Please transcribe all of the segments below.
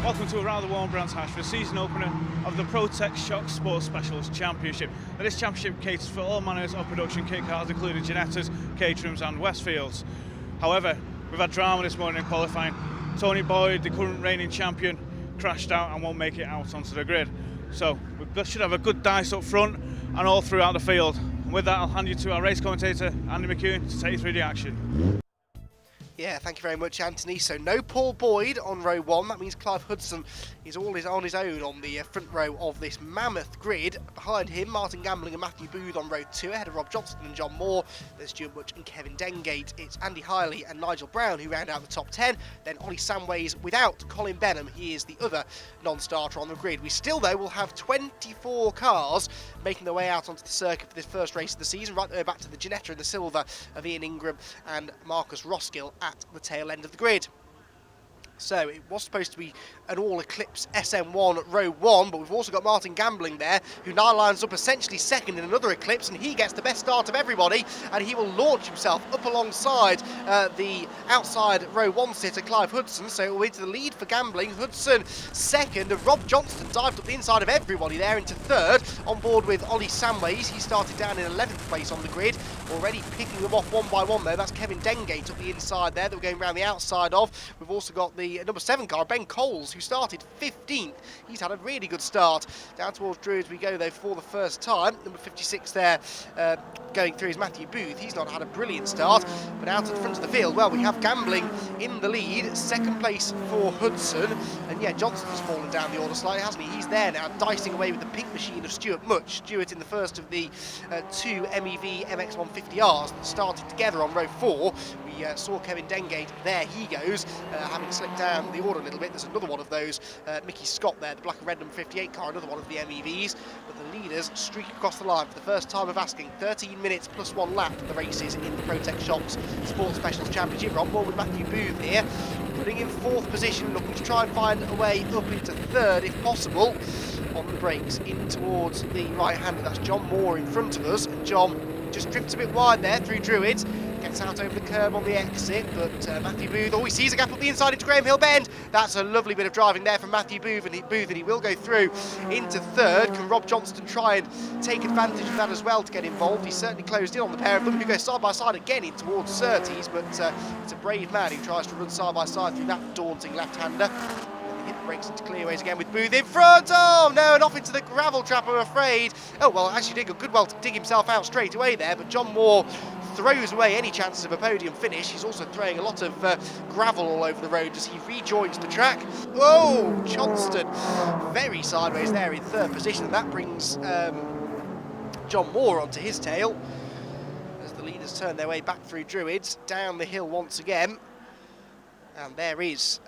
Welcome to around the Warm Brands Hash for the season opener of the Protech Shock Sports Specials Championship. Now, this championship caters for all manners of production kit cars, including Ginettas, Caterhams and Westfields. However, we've had drama this morning in qualifying. Tony Boyd, the current reigning champion, crashed out and won't make it out onto the grid. So we should have a good dice up front and all throughout the field. And with that, I'll hand you to our race commentator, Andy McEwen, to take you through the action. Yeah, thank you very much, Anthony. So no Paul Boyd on row one. That means Clive Hudson is on his own on the front row of this mammoth grid. Behind him, Martin Gambling and Matthew Booth on row two, ahead of Rob Johnston and John Moore. There's Stuart Butch and Kevin Dengate. It's Andy Hiley and Nigel Brown who round out the top 10. Then Ollie Samways without Colin Benham. He is the other non-starter on the grid. We still, though, will have 24 cars making their way out onto the circuit for this first race of the season, right the way back to the Ginetta and the silver of Ian Ingram and Marcus Roskill at the tail end of the grid. So it was supposed to be an all-eclipse SM1 row one, but we've also got Martin Gambling there, who now lines up essentially second in another eclipse, and he gets the best start of everybody, and he will launch himself up alongside the outside row one sitter, Clive Hudson. So we're into the lead for Gambling. Hudson second, and Rob Johnston dived up the inside of everybody there into third, on board with Ollie Samways. He started down in 11th place on the grid, already picking them off one by one though. That's Kevin Dengate up the inside there that we're going around the outside of. We've also got the number 7 car, Ben Coles, who started 15th. He's had a really good start. Down towards Druids we go though for the first time. Number 56 there going through is Matthew Booth. He's not had a brilliant start, but out at the front of the field, well, we have Gambling in the lead. Second place for Hudson, and yeah, Johnston's fallen down the order slightly, hasn't he? He's there now, dicing away with the pink machine of Stuart Much. Stuart in the first of the two MEV MX150Rs that started together on row 4. We saw Kevin Dengate, there he goes, having slipped down the order a little bit. There's another one of those, Mickey Scott there, the black and red number 58 car, another one of the MEVs, but the leaders streak across the line for the first time of asking. 13 minutes plus 1 lap for the races in the Protech Shocks Sports Specials Championship. We're on board with Matthew Booth here, putting in 4th position, looking to try and find a way up into 3rd if possible. On the brakes in towards the right hander, that's John Moore in front of us, and John just drifts a bit wide there through Druids, gets out over the curb on the exit, but Matthew Booth, he sees a gap up the inside into Graham Hill Bend. That's a lovely bit of driving there from Matthew Booth, and he will go through into 3rd. Can Rob Johnston try and take advantage of that as well to get involved? He's certainly closed in on the pair of them, who go side by side again in towards Surtees, but it's a brave man who tries to run side by side through that daunting left-hander. Hit the brakes into clearways again with Booth in front. Oh no, and off into the gravel trap, I'm afraid. Oh well, actually did a good well to dig himself out straight away there, but John Moore throws away any chances of a podium finish. He's also throwing a lot of gravel all over the road as he rejoins the track. Oh, Johnston very sideways there in 3rd position, and that brings John Moore onto his tail as the leaders turn their way back through Druids, down the hill once again, and there is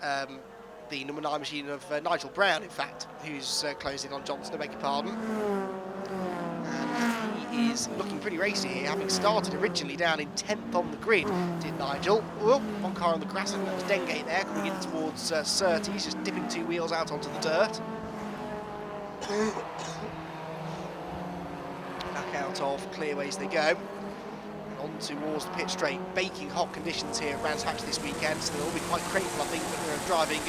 the number 9 machine of Nigel Brown, in fact, who's closing on Johnston, I beg your pardon. And he is looking pretty racy here, having started originally down in 10th on the grid, did Nigel. Oh, one car on the grass, and that was Dengate there, coming in towards Surtees, just dipping 2 wheels out onto the dirt. Back out of clearways they go. On towards the pit straight. Baking hot conditions here at Brands Hatch this weekend, so they'll be quite grateful, I think, that they're driving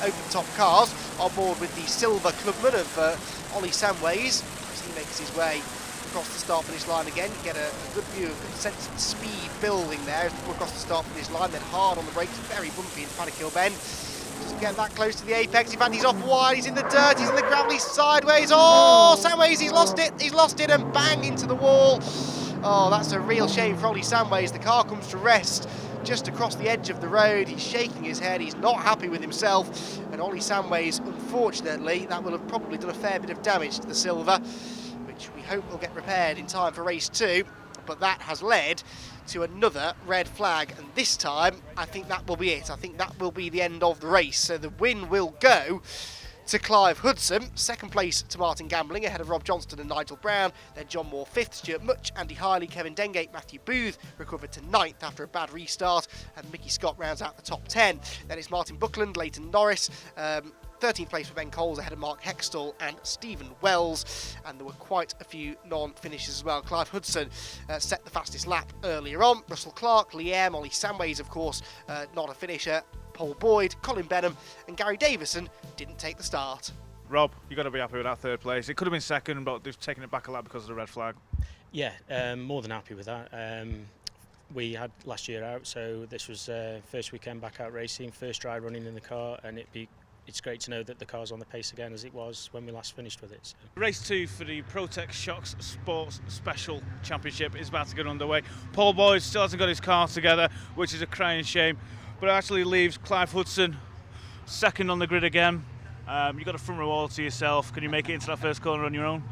open-top cars. On board with the silver clubman of Ollie Samways, as he makes his way across the start-finish line again. You get a good view, a good sense of speed building there as we come across the start-finish line, then hard on the brakes, very bumpy in Paddock Hill Bend. Doesn't get that close to the apex. In fact, he's off wide, he's in the dirt, he's in the gravel, he's sideways. Oh, Samways, he's lost it, and bang into the wall. Oh, that's a real shame for Ollie Samways. The car comes to rest just across the edge of the road. He's shaking his head, he's not happy with himself, and Ollie Samways, unfortunately, that will have probably done a fair bit of damage to the silver, which we hope will get repaired in time for race 2, but that has led to another red flag, and this time I think that will be it. I think that will be the end of the race, so the win will go to Clive Hudson, 2nd place to Martin Gambling, ahead of Rob Johnston and Nigel Brown, then John Moore 5th, Stuart Much, Andy Hiley, Kevin Dengate, Matthew Booth recovered to 9th after a bad restart, and Mickey Scott rounds out the top 10. Then it's Martin Buckland, Leighton Norris, 13th place for Ben Coles ahead of Mark Hextall and Stephen Wells, and there were quite a few non-finishes as well. Clive Hudson set the fastest lap earlier on. Russell Clark, Liam, Ollie Samways, of course, not a finisher. Paul Boyd, Colin Benham and Gary Davison didn't take the start. Rob, you've got to be happy with that third place. It could have been second, but they've taken it back a lap because of the red flag. Yeah, more than happy with that. We had last year out, so this was first weekend back out racing, first dry running in the car, and it's great to know that the car's on the pace again as it was when we last finished with it. So. Race 2 for the Protech Shocks Sports Special Championship is about to get underway. Paul Boyd still hasn't got his car together, which is a crying shame, but it actually leaves Clive Hudson second on the grid again. You've got a front row all to yourself. Can you make it into that first corner on your own?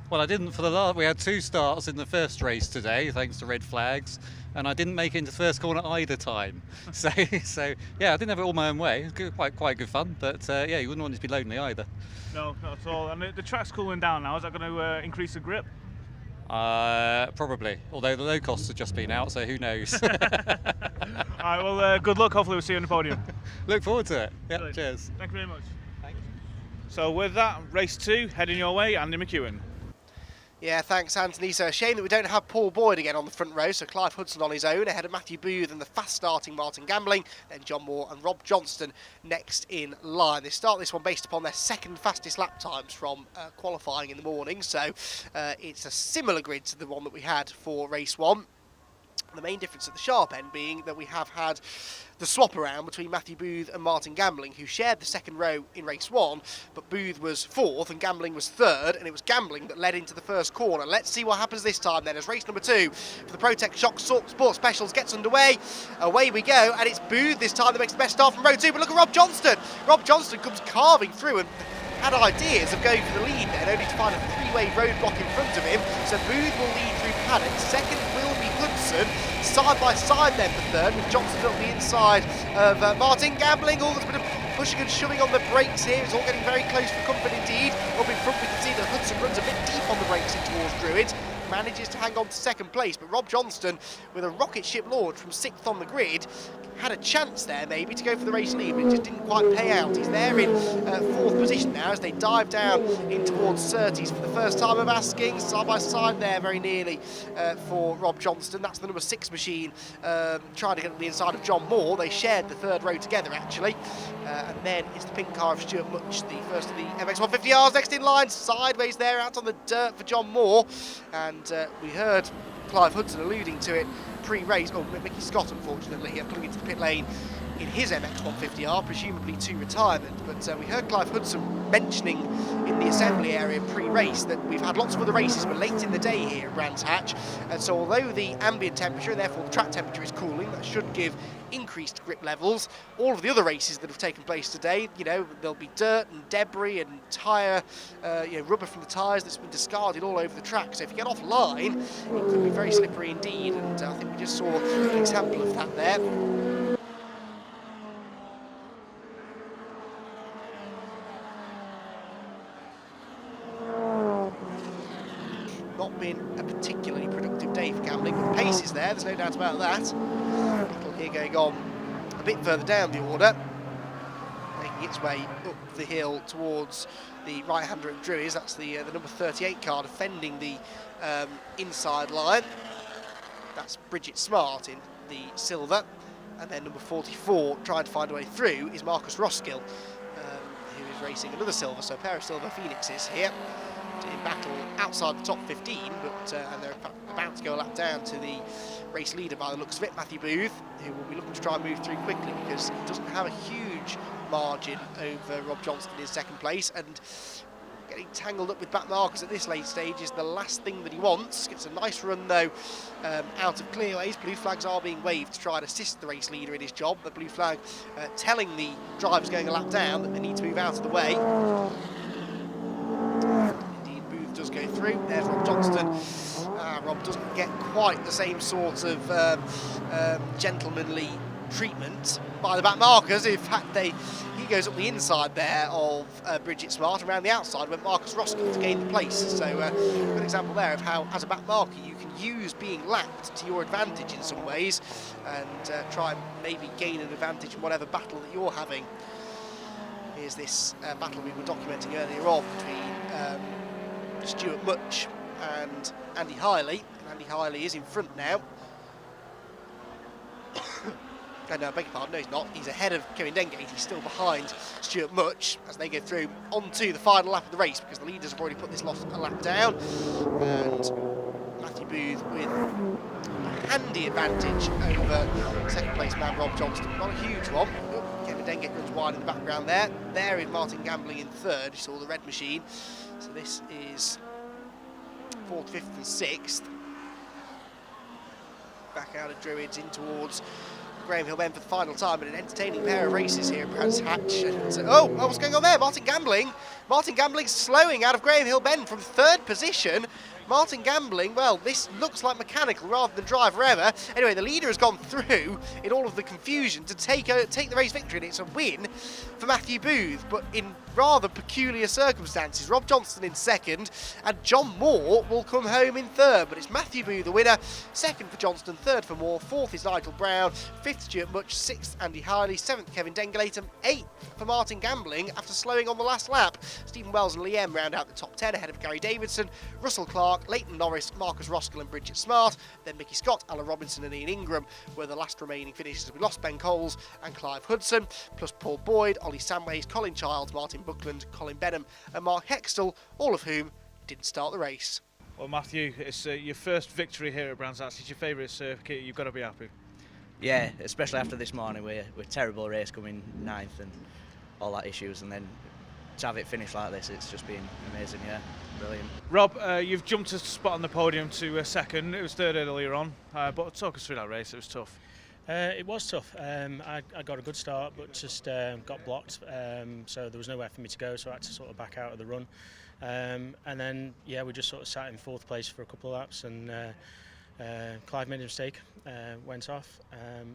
Well, I didn't for the last. We had 2 starts in the first race today, thanks to red flags, and I didn't make it into the first corner either time. So yeah, I didn't have it all my own way. It was good, quite good fun, but yeah, you wouldn't want it to be lonely either. No, not at all. And the track's cooling down now. Is that going to increase the grip? Probably. Although the low costs have just been out, so who knows? All right. Well, good luck. Hopefully, we'll see you on the podium. Look forward to it. Yeah. Brilliant. Cheers. Thank you very much. Thanks. So with that, race 2 heading your way, Andy McEwen. Yeah, thanks, Anthony. So a shame that we don't have Paul Boyd again on the front row. So Clive Hudson on his own, ahead of Matthew Booth and the fast-starting Martin Gambling. Then John Moore and Rob Johnston next in line. They start this one based upon their second fastest lap times from qualifying in the morning. So it's a similar grid to the one that we had for race 1. The main difference at the sharp end being that we have had the swap around between Matthew Booth and Martin Gambling, who shared the second row in race 1, but Booth was 4th and Gambling was 3rd, and it was Gambling that led into the first corner. Let's see what happens this time then, as race number 2 for the Protech Shocks Sports Specials gets underway. Away we go, and it's Booth this time that makes the best start from row 2, but look at Rob Johnston. Rob Johnston comes carving through and had ideas of going for the lead then, only to find a 3-way roadblock in front of him. So Booth will lead through paddock. Second will be Hudson. Side by side then for third, with Johnston up the inside of Martin Gambling. All there's a bit of pushing and shoving on the brakes here. It's all getting very close for comfort indeed. Up in front we can see that Hudson runs a bit deep on the brakes in towards Druid. Manages to hang on to second place, but Rob Johnston, with a rocket ship launch from 6th on the grid, had a chance there maybe to go for the race lead, but it just didn't quite pay out. He's there in 4th position now as they dive down in towards Surtees for the first time of asking. Side by side there very nearly for Rob Johnston. That's the number 6 machine trying to get on the inside of John Moore. They shared the third row together actually. And then it's the pink car of Stuart Much, the first of the MX150Rs next in line, sideways there out on the dirt for John Moore. And we heard Clive Hudson alluding to it pre-race. Oh, Mickey Scott, unfortunately, pulling into the pit lane in his MX150R, presumably to retirement. But we heard Clive Hudson mentioning in the assembly area pre-race that we've had lots of other races, but late in the day here at Brands Hatch. And so although the ambient temperature, and therefore the track temperature, is cooling, that should give increased grip levels. All of the other races that have taken place today, you know, there'll be dirt and debris and tyre, rubber from the tyres that's been discarded all over the track. So if you get offline, it could be very slippery indeed. And I think we just saw an example of that there. Not been a particularly productive day for Gambling, but the pace is there, there's no doubt about that. Battle here going on a bit further down the order, making its way up the hill towards the right-hander at Druids. That's the number 38 car defending the inside line. That's Bridget Smart in the silver, and then number 44 trying to find a way through is Marcus Roskill, who is racing another silver, so a pair of silver phoenixes here in battle outside the top 15, but and they're about to go a lap down to the race leader by the looks of it, Matthew Booth, who will be looking to try and move through quickly because he doesn't have a huge margin over Rob Johnston in second place, and getting tangled up with back markers at this late stage is the last thing that he wants. Gets a nice run though out of clearways. Blue flags are being waved to try and assist the race leader in his job. The blue flag telling the drivers going a lap down that they need to move out of the way. Does go through. There's Rob Johnston. Rob doesn't get quite the same sort of gentlemanly treatment by the back markers. In fact, he goes up the inside there of Bridget Smart, around the outside went Marcus Roskill to gain the place. So an example there of how, as a back marker, you can use being lapped to your advantage in some ways and try and maybe gain an advantage in whatever battle that you're having. Here's this battle we were documenting earlier on between Stuart Much and Andy Hiley, and Andy Hiley is in front now. No, I beg your pardon, no he's not. He's ahead of Kevin Dengate. He's still behind Stuart Much as they go through onto the final lap of the race, because the leaders have already put this a lap down. And Matthew Booth with a handy advantage over second place man Rob Johnston. Not a huge one. Kevin Dengate runs wide in the background there. There is Martin Gambling in third. You saw the red machine. So this is 4th, 5th and 6th. Back out of Druids in towards Graham Hill Bend for the final time, and an entertaining pair of races here at Brands Hatch. And, oh, what's going on there? Martin Gambling slowing out of Graham Hill Bend from 3rd position. Martin Gambling, well, this looks like mechanical rather than driver error. Anyway, the leader has gone through in all of the confusion to take the race victory, and it's a win for Matthew Booth, but in rather peculiar circumstances. Rob Johnston in 2nd, and John Moore will come home in 3rd, but it's Matthew Booth the winner. 2nd for Johnston, 3rd for Moore, 4th is Nigel Brown, 5th Stuart Much, 6th Andy Harley, 7th Kevin Dengate, 8th for Martin Gambling after slowing on the last lap. Stephen Wells and Liam round out the top 10 ahead of Gary Davidson, Russell Clark, Leighton Norris, Marcus Roskell and Bridget Smart. Then Mickey Scott, Alan Robinson and Ian Ingram were the last remaining finishers. We lost Ben Coles and Clive Hudson, plus Paul Boyd, Ollie Samways, Colin Childs, Martin Buckland, Colin Benham and Mark Hextall, all of whom didn't start the race. Well, Matthew, it's your first victory here at Brands Hatch. It's your favourite circuit. You've got to be happy. Yeah, especially after this morning. We're terrible race coming 9th and all that issues, and then to have it finish like this, it's just been amazing. Yeah, brilliant. Rob, you've jumped a spot on the podium to 2nd. It was 3rd earlier on, but talk us through that race. It was tough. It was tough. I got a good start, but just got blocked. So there was nowhere for me to go, so I had to sort of back out of the run. And then, yeah, we just sort of sat in 4th place for a couple of laps, and Clive made a mistake, went off,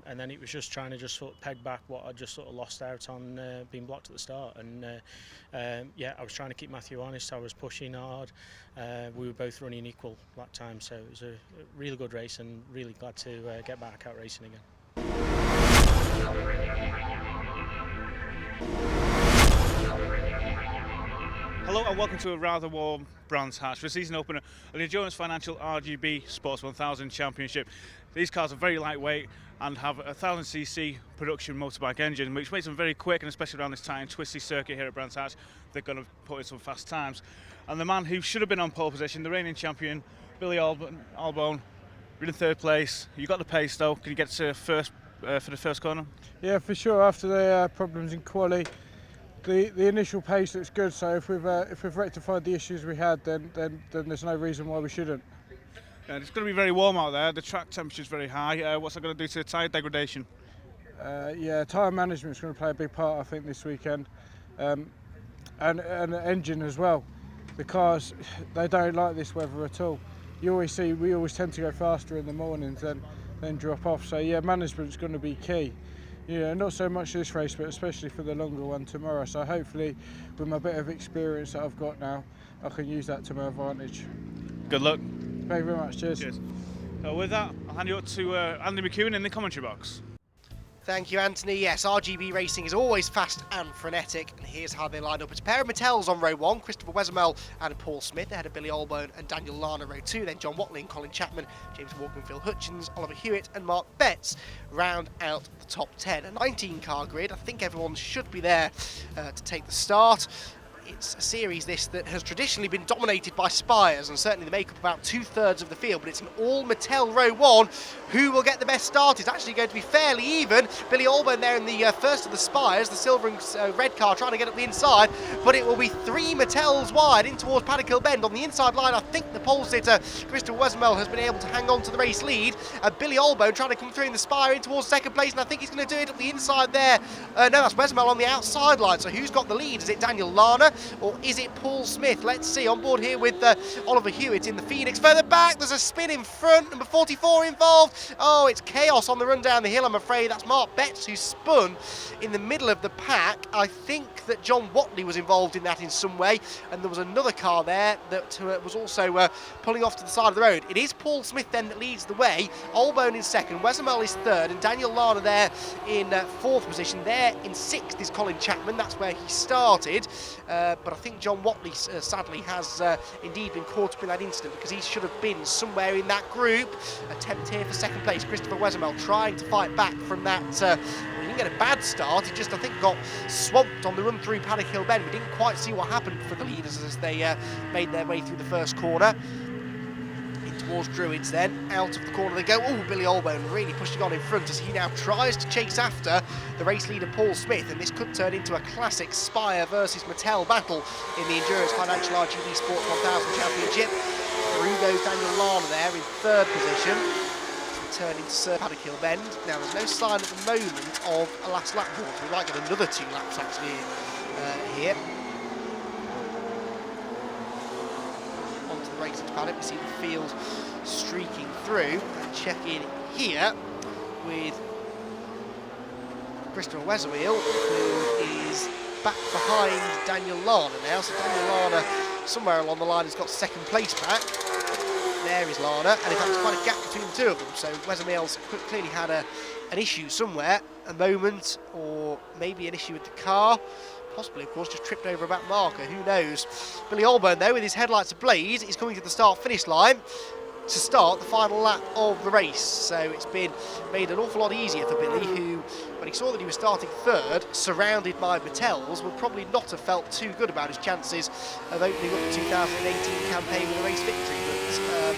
and then it was just trying to just sort of peg back what I just sort of lost out on being blocked at the start. And yeah, I was trying to keep Matthew honest. I was pushing hard. We were both running equal that time, so it was a really good race, and really glad to get back out racing again. Hello and welcome to a rather warm Brands Hatch for the season opener of the Endurance Financial RGB Sports 1000 Championship. These cars are very lightweight and have a 1000cc production motorbike engine, which makes them very quick, and especially around this tight and twisty circuit here at Brands Hatch, they're going to put in some fast times. And the man who should have been on pole position, the reigning champion, Billy Albone, you're in 3rd place. You got the pace though. Can you get to first for the first corner? Yeah, for sure. After the problems in quali, the initial pace looks good. So if we've rectified the issues we had, then there's no reason why we shouldn't. Yeah, it's going to be very warm out there. The track temperature is very high. What's that going to do to the tyre degradation? Yeah, tyre management is going to play a big part, I think, this weekend, and the engine as well. The cars, they don't like this weather at all. We always tend to go faster in the mornings then drop off. So yeah, management's going to be key. Yeah, not so much this race, but especially for the longer one tomorrow. So hopefully, with my bit of experience that I've got now, I can use that to my advantage. Good luck. Thank you very much. Cheers. Cheers. With that, I'll hand you up to Andy McEwen in the commentary box. Thank you, Anthony. Yes, RGB Racing is always fast and frenetic, and here's how they line up. It's a pair of Mattels on row 1, Christopher Wesemel and Paul Smith, ahead of Billy Albone and Daniel Lana, row 2, then John Watley and Colin Chapman, James Walker and Phil Hutchins, Oliver Hewitt and Mark Betts round out the top 10. A 19-car grid. I think everyone should be there to take the start. It's a series that has traditionally been dominated by Spires, and certainly they make up about 2/3 of the field, but it's an all Mattel row 1. Who will get the best start is actually going to be fairly even. Billy Albone there in the first of the Spires, the silver and red car trying to get up the inside, but it will be 3 Mattels wide in towards Paddock Hill Bend. On the inside line, I think the pole sitter Christopher Wesemel has been able to hang on to the race lead, and Billy Albone trying to come through in the Spire in towards 2nd place, and I think he's going to do it up the inside there. No, that's Wesemel on the outside line, so who's got the lead? Is it Daniel Lana or is it Paul Smith? Let's see. On board here with Oliver Hewitt in the Phoenix. Further back, there's a spin in front. Number 44 involved. Oh, it's chaos on the run down the hill, I'm afraid. That's Mark Betts who spun in the middle of the pack. I think that John Watley was involved in that in some way, and there was another car there that was also pulling off to the side of the road. It is Paul Smith then that leads the way. Albone in 2nd, Wesemel is 3rd, and Daniel Lana there in 4th position. There in 6th is Colin Chapman. That's where he started. but I think John Watley sadly has indeed been caught up in that incident, because he should have been somewhere in that group. Attempt here for second place. Christopher Wesemel trying to fight back from that. He didn't get a bad start, he just, I think, got swamped on the run through Paddock Hill Bend. We didn't quite see what happened for the leaders as they made their way through the first corner. Towards Druids then, out of the corner they go. Oh, Billy Allbone really pushing on in front as he now tries to chase after the race leader Paul Smith, and this could turn into a classic Spire versus Mattel battle in the Endurance Financial RGB Sports 1000 Championship. Through goes Daniel Lana there in third position, turning to Sir Paddock Hill Bend. Now there's no sign at the moment of a last lap board. We might get another 2 laps actually here. Racing paddock, we see the field streaking through, and check in here with Christopher Wesemel, who is back behind Daniel Lana now. So Daniel Lana, somewhere along the line, has got second place back. There is Lana, and in fact there's quite a gap between the two of them, so Wesemel's clearly had an issue somewhere, a moment, or maybe an issue with the car. Possibly, of course, just tripped over a back marker, who knows. Billy Allbone, though, with his headlights ablaze, is coming to the start-finish line to start the final lap of the race. So it's been made an awful lot easier for Billy, who, when he saw that he was starting third, surrounded by Mattels, would probably not have felt too good about his chances of opening up the 2018 campaign with a race victory. But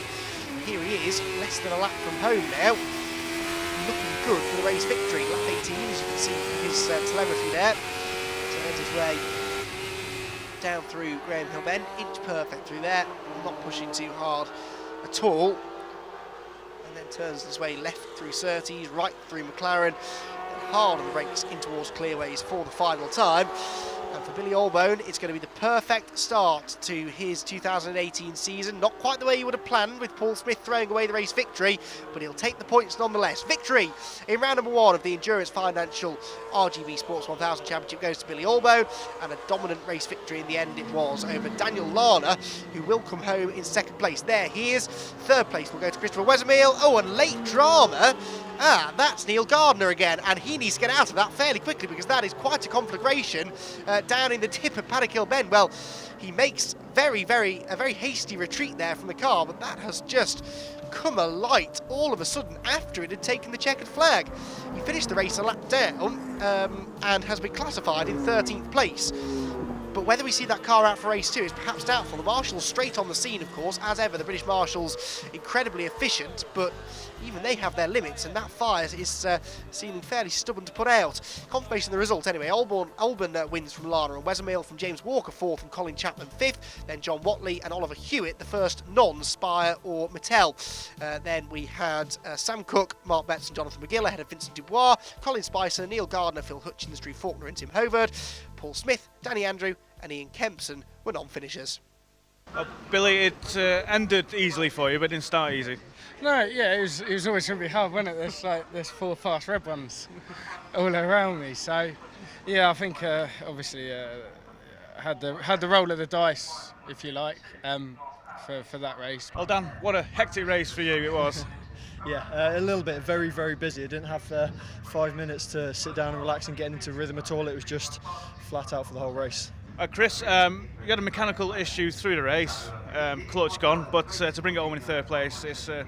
here he is, less than a lap from home now, looking good for the race victory. Lap 18, as you can see from his telemetry there. His way down through Graham Hill Bend, inch perfect through there, not pushing too hard at all, and then turns his way left through Surtees, right through McLaren, and hard on the brakes in towards Clearways for the final time. And for Billy Allbone, it's going to be the perfect start to his 2018 season. Not quite the way he would have planned, with Paul Smith throwing away the race victory, but he'll take the points nonetheless. Victory in round number 1 of the Endurance Financial RGB Sports 1000 Championship goes to Billy Allbone, and a dominant race victory in the end it was over Daniel Lana, who will come home in second place. There he is. Third place will go to Christopher Wesemel. Oh, and late drama. That's Neil Gardner again, and he needs to get out of that fairly quickly, because that is quite a conflagration down in the tip of Paddock Hill Bend. Well, he makes a very hasty retreat there from the car, but that has just come alight all of a sudden after it had taken the checkered flag. He finished the race a lap down and has been classified in 13th place. But whether we see that car out for race 2 is perhaps doubtful. The Marshals straight on the scene, of course, as ever. The British Marshals incredibly efficient, but even they have their limits, and that fire is seeming fairly stubborn to put out. Confirmation of the result anyway. Allbone wins from Lana, and Wesemel from James Walker 4th, and Colin Chapman 5th. Then John Watley and Oliver Hewitt, the first non-Spire or Mattel. Then we had Sam Cook, Mark Betts and Jonathan McGill ahead of Vincent Dubois, Colin Spicer, Neil Gardner, Phil Hutchins, Drew Faulkner and Tim Hovard. Paul Smith, Danny Andrew and Ian Kempson were non-finishers. Well, Billy, it ended easily for you, but didn't start easy. No, yeah, it was always going to be hard, wasn't it? There's 4 fast red ones all around me. So, yeah, I think obviously had the roll of the dice, if you like, for that race. Well, Dan, what a hectic race for you it was. Yeah, a little bit, very, very busy. I didn't have 5 minutes to sit down and relax and get into rhythm at all. It was just flat out for the whole race. Chris, you had a mechanical issue through the race, clutch gone, but to bring it home in third place, it's an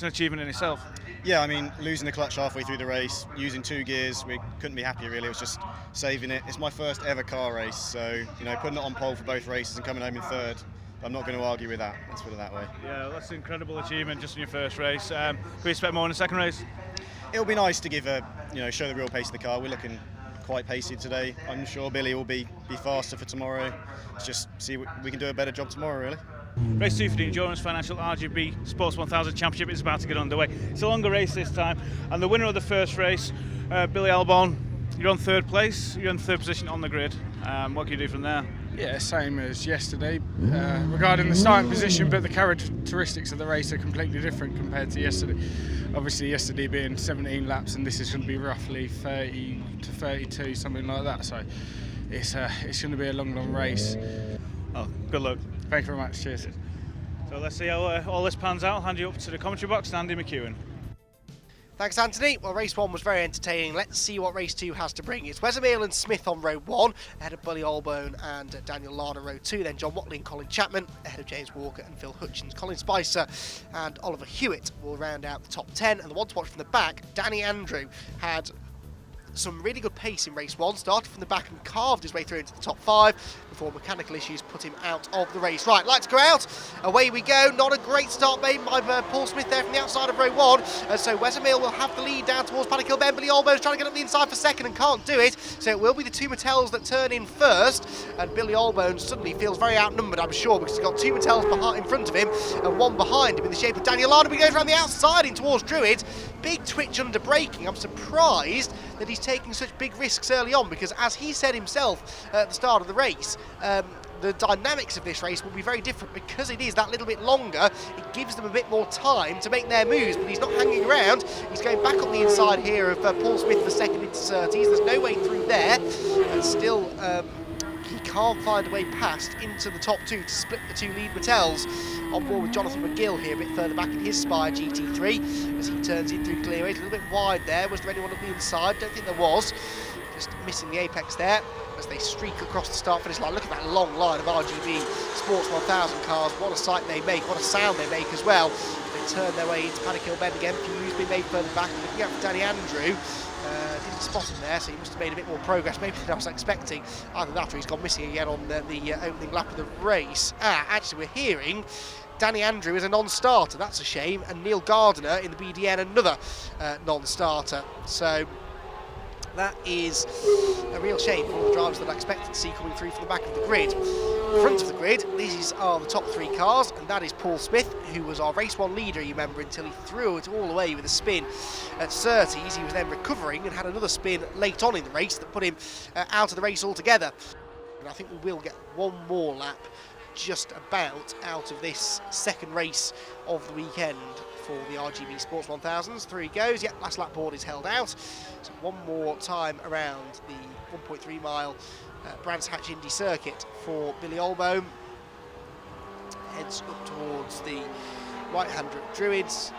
achievement in itself. Yeah, I mean, losing the clutch halfway through the race, using 2 gears, we couldn't be happier really. It was just saving it. It's my first ever car race, so putting it on pole for both races and coming home in third, I'm not going to argue with that. Let's put it that way. Yeah, that's an incredible achievement just in your first race. Can we expect more in the second race? It'll be nice to give show the real pace of the car. We're looking quite pacey today. I'm sure Billy will be faster for tomorrow. Let's just see what we can do a better job tomorrow, really. Race 2 for the Endurance Financial RGB Sports 1000 Championship is about to get underway. It's a longer race this time, and the winner of the first race, Billy Allbone, you're on third place. You're in third position on the grid. What can you do from there? Yeah, same as yesterday regarding the starting position, but the characteristics of the race are completely different compared to yesterday. Obviously, yesterday being 17 laps, and this is going to be roughly 30 to 32, something like that. So it's going to be a long race. Oh, good luck. Thank you very much. Cheers. So let's see how all this pans out. I'll hand you up to the commentary box, Andy McEwen. Thanks, Anthony. Well, race 1 was very entertaining. Let's see what race 2 has to bring. It's Westermere and Smith on row 1, ahead of Billy Allbone and Daniel Larder, row 2. Then John Watley and Colin Chapman, ahead of James Walker and Phil Hutchins. Colin Spicer and Oliver Hewitt will round out the top 10. And the one to watch from the back, Danny Andrew, had some really good pace in race 1, started from the back and carved his way through into the top 5 before mechanical issues put him out of the race. Right, lights go out, away we go. Not a great start made by Paul Smith there from the outside of row 1, so Westermere will have the lead down towards Paddock Hill Bend. Billy Allbone's trying to get up the inside for second and can't do it, so it will be the two Mattels that turn in first, and Billy Allbone suddenly feels very outnumbered, I'm sure, because he's got two Mattels in front of him and one behind him in the shape of Daniel Larder. He goes around the outside in towards Druid. Big twitch under braking. I'm surprised that he's taking such big risks early on, because as he said himself at the start of the race, the dynamics of this race will be very different because it is that little bit longer. It gives them a bit more time to make their moves, but he's not hanging around. He's going back on the inside here of Paul Smith for second into Surtees. There's no way through there, and still he can't find a way past into the top 2 to split the two lead Mattels. On board with Jonathan McGill here a bit further back in his Spire GT3 as he turns in through clear ways. A little bit wide there. Was there anyone on the inside? Don't think there was. Just missing the apex there as they streak across the start finish line. Look at that long line of RGB Sports 1000 cars. What a sight they make, what a sound they make as well. They turn their way into Paddock Hill Bend again. A few moves being made further back. Looking out for Danny Andrew. Didn't spot him there, so he must have made a bit more progress maybe than I was expecting. Either that or he's gone missing again on the opening lap of the race. Actually we're hearing Danny Andrew is a non-starter. That's a shame. And Neil Gardiner in the BDN, another non-starter. So that is a real shame for all the drivers that I expected to see coming through from the back of the grid. Front of the grid, these are the top 3 cars, and that is Paul Smith, who was our race 1 leader, you remember, until he threw it all away with a spin at Surtees. He was then recovering and had another spin late on in the race that put him out of the race altogether. And I think we will get one more lap just about out of this second race of the weekend for the RGB Sports 1000s. Through he goes. Yep, last lap board is held out. So one more time around the 1.3 mile Brands Hatch Indy circuit for Billy Allbone. Heads up towards the right-hand Druids,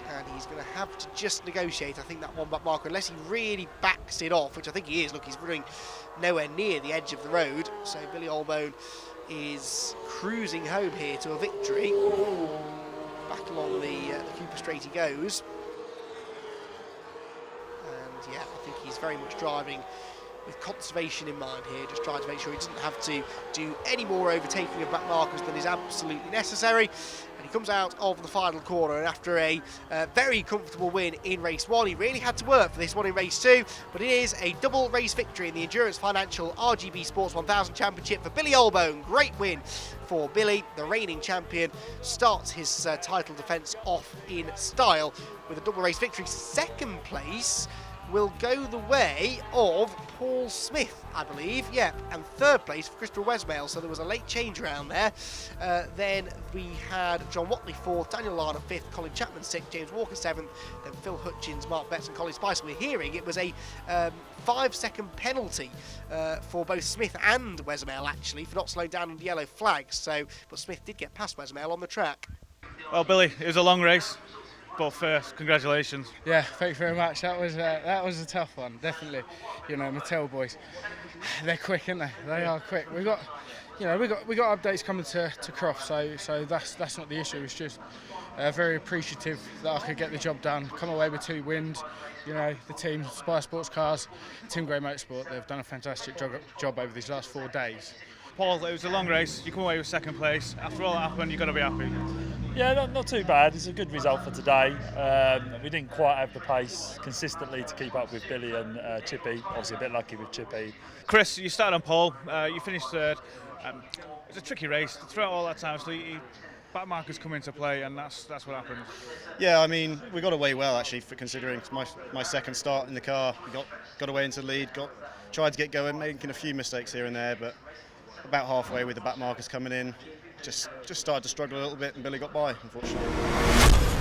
and he's going to have to just negotiate, I think, that one back marker, unless he really backs it off, which I think he is. Look, he's running nowhere near the edge of the road, so Billy Allbone is cruising home here to a victory. Back along the Cooper Straight he goes, and yeah, I think he's very much driving with conservation in mind here, just trying to make sure he doesn't have to do any more overtaking of back markers than is absolutely necessary. And he comes out of the final corner, and after a very comfortable win in race 1, he really had to work for this one in race 2, but it is a double race victory in the Endurance Financial RGB Sports 1000 Championship for Billy Allbone. Great win for Billy. The reigning champion starts his title defence off in style with a double race victory. Second place will go the way of Paul Smith, I believe, yeah, and third place for Christopher Westmale, so there was a late change around there. Then we had John Watley 4th, Daniel Larder 5th, Colin Chapman 6th, James Walker 7th, then Phil Hutchins, Mark Betts and Colin Spicer. We're hearing it was a 5-second penalty for both Smith and Westmale, actually, for not slowing down on the yellow flags, so, but Smith did get past Westmale on the track. Well, Billy, it was a long race, but first, congratulations. Yeah, thank you very much. That was a tough one, definitely. You know, Mattel boys, they're quick, aren't they? They are quick. We got updates coming to Croft, so that's not the issue. It's just very appreciative that I could get the job done. Come away with 2 wins. You know, the team, Spire Sports Cars, Team Grey Motorsport, they've done a fantastic job over these last 4 days. Paul, it was a long race. You come away with second place. After all that happened, you've got to be happy. Yeah, not too bad. It's a good result for today. We didn't quite have the pace consistently to keep up with Billy and Chippy. Obviously a bit lucky with Chippy. Chris, you started on pole. You finished third. It was a tricky race. Throughout all that time, so back markers come into play, and that's what happened. Yeah, I mean, we got away well actually, for considering my second start in the car. We got away into the lead. Tried to get going, making a few mistakes here and there, but about halfway with the back markers coming in, just started to struggle a little bit, and Billy got by, unfortunately.